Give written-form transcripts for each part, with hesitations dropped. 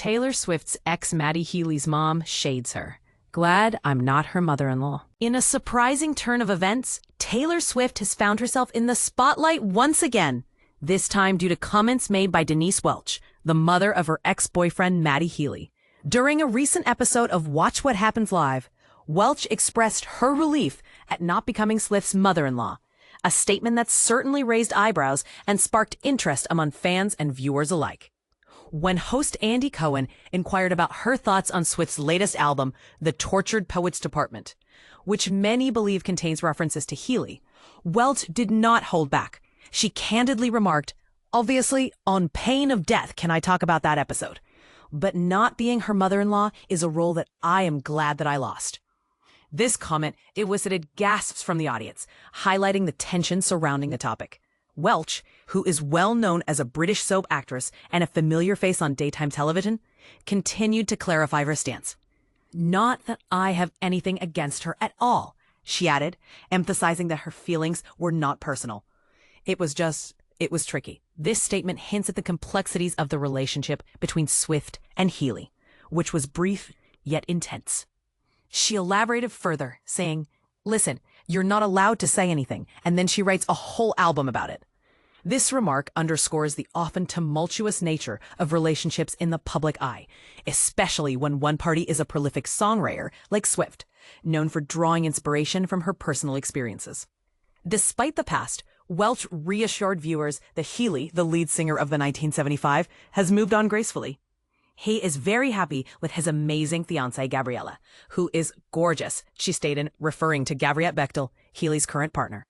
Taylor Swift's ex Matty Healy's mom shades her. Glad I'm not her mother-in-law. In a surprising turn of events, Taylor Swift has found herself in the spotlight once again, this time due to comments made by Denise Welch, the mother of her ex-boyfriend Matty Healy. During a recent episode of Watch What Happens Live, Welch expressed her relief at not becoming Swift's mother-in-law, a statement that certainly raised eyebrows and sparked interest among fans and viewers alike. When host Andy Cohen inquired about her thoughts on Swift's latest album, The Tortured Poets Department, which many believe contains references to Healy, Welch did not hold back. She candidly remarked, "Obviously, on pain of death can I talk about that episode. But not being her mother-in-law is a role that I am glad that I lost." This comment elicited gasps from the audience, highlighting the tension surrounding the topic. Welch, who is well known as a British soap actress and a familiar face on daytime television, continued to clarify her stance. "Not that I have anything against her at all," she added, emphasizing that her feelings were not personal. It was tricky. This statement hints at the complexities of the relationship between Swift and Healy, which was brief yet intense. She elaborated further, saying, "Listen, you're not allowed to say anything," and then she writes a whole album about it. This remark underscores the often tumultuous nature of relationships in the public eye, especially when one party is a prolific songwriter like Swift, known for drawing inspiration from her personal experiences. Despite the past, Welch reassured viewers that Healy, the lead singer of the 1975, has moved on gracefully. He is very happy with his amazing fiancée, Gabriella, who is gorgeous, she stated, referring to Gabrielle Bechtel, Healy's current partner.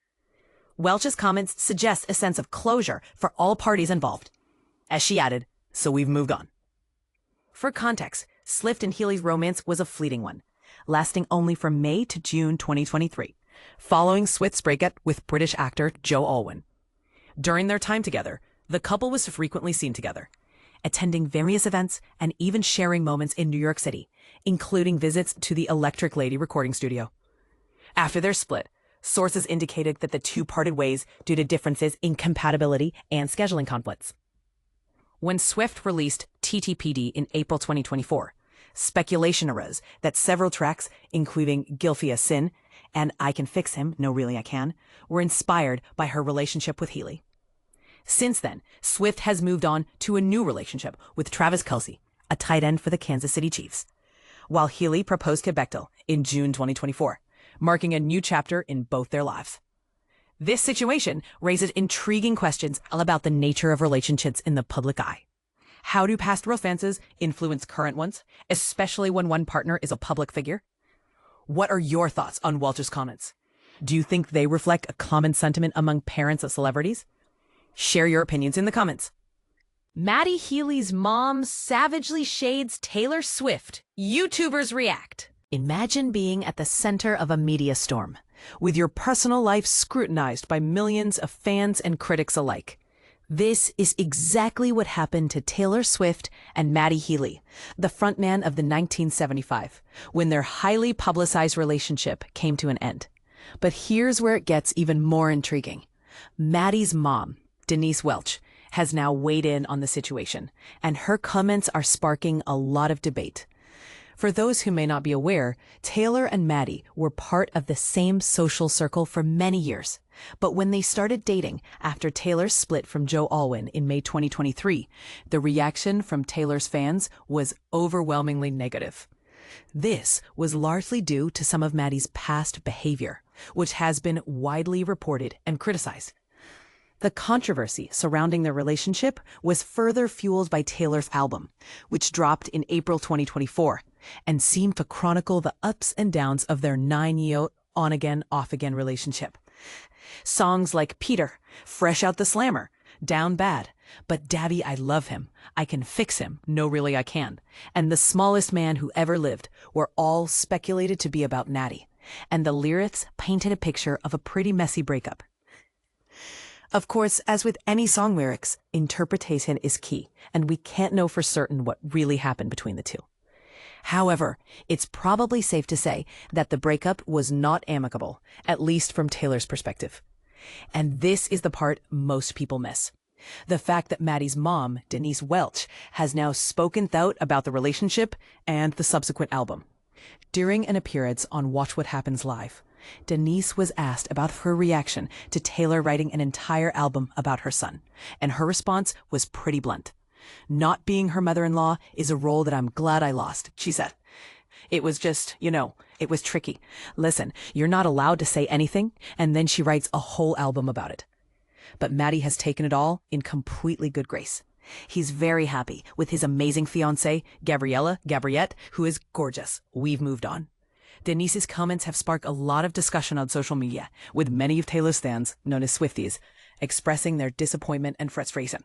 Welch's comments suggest a sense of closure for all parties involved. As she added, "So we've moved on." For context, Swift and Healy's romance was a fleeting one, lasting only from May to June 2023, following Swift's breakup with British actor Joe Alwyn. During their time together, the couple was frequently seen together, attending various events and even sharing moments in New York City, including visits to the Electric Lady recording studio. After their split, sources indicated that the two parted ways due to differences in compatibility and scheduling conflicts. When Swift released TTPD in April 2024, speculation arose that several tracks, including Guilty as Sin and I Can Fix Him, No Really I Can, were inspired by her relationship with Healy. Since then, Swift has moved on to a new relationship with Travis Kelce, a tight end for the Kansas City Chiefs, while Healy proposed to Bechtel in June 2024, marking a new chapter in both their lives. This situation raises intriguing questions about the nature of relationships in the public eye. How do past romances influence current ones, especially when one partner is a public figure? What are your thoughts on Welch's comments? Do you think they reflect a common sentiment among parents of celebrities? Share your opinions in the comments. Matty Healy's mom savagely shades Taylor Swift. YouTubers react. Imagine being at the center of a media storm, with your personal life scrutinized by millions of fans and critics alike. This is exactly what happened to Taylor Swift and Matty Healy, the frontman of the 1975, when their highly publicized relationship came to an end. But here's where it gets even more intriguing. Matty's mom, Denise Welch, has now weighed in on the situation, and her comments are sparking a lot of debate. For those who may not be aware, Taylor and Matty were part of the same social circle for many years. But when they started dating after Taylor's split from Joe Alwyn in May 2023, the reaction from Taylor's fans was overwhelmingly negative. This was largely due to some of Matty's past behavior, which has been widely reported and criticized. The controversy surrounding their relationship was further fueled by Taylor's album, which dropped in April 2024, and seemed to chronicle the ups and downs of their 9-year on-again, off-again relationship. Songs like Peter, Fresh Out the Slammer, Down Bad, But Daddy I Love Him, I Can Fix Him, No Really I Can, and The Smallest Man Who Ever Lived were all speculated to be about Matty, and the lyrics painted a picture of a pretty messy breakup. Of course, as with any song lyrics, interpretation is key, and we can't know for certain what really happened between the two. However, it's probably safe to say that the breakup was not amicable, at least from Taylor's perspective. And this is the part most people miss. The fact that Matty's mom, Denise Welch, has now spoken out about the relationship and the subsequent album. During an appearance on Watch What Happens Live, Denise was asked about her reaction to Taylor writing an entire album about her son, and her response was pretty blunt. "Not being her mother-in-law is a role that I'm glad I lost," she said. "It was just, it was tricky. Listen, you're not allowed to say anything," and then she writes a whole album about it. But Matty has taken it all in completely good grace. He's very happy with his amazing fiancée, Gabriette, who is gorgeous. We've moved on. Denise's comments have sparked a lot of discussion on social media, with many of Taylor's fans, known as Swifties, expressing their disappointment and frustration.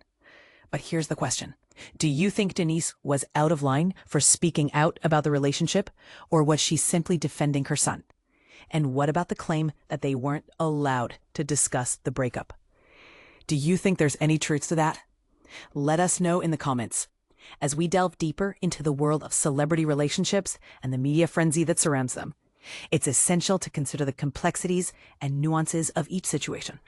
But here's the question. Do you think Denise was out of line for speaking out about the relationship, or was she simply defending her son? And what about the claim that they weren't allowed to discuss the breakup? Do you think there's any truth to that? Let us know in the comments. As we delve deeper into the world of celebrity relationships and the media frenzy that surrounds them, it's essential to consider the complexities and nuances of each situation.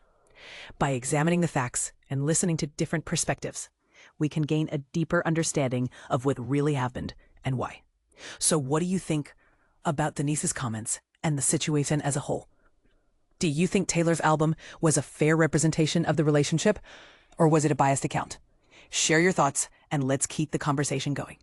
By examining the facts and listening to different perspectives, we can gain a deeper understanding of what really happened and why. So what do you think about Denise's comments and the situation as a whole? Do you think Taylor's album was a fair representation of the relationship, or was it a biased account? Share your thoughts and let's keep the conversation going.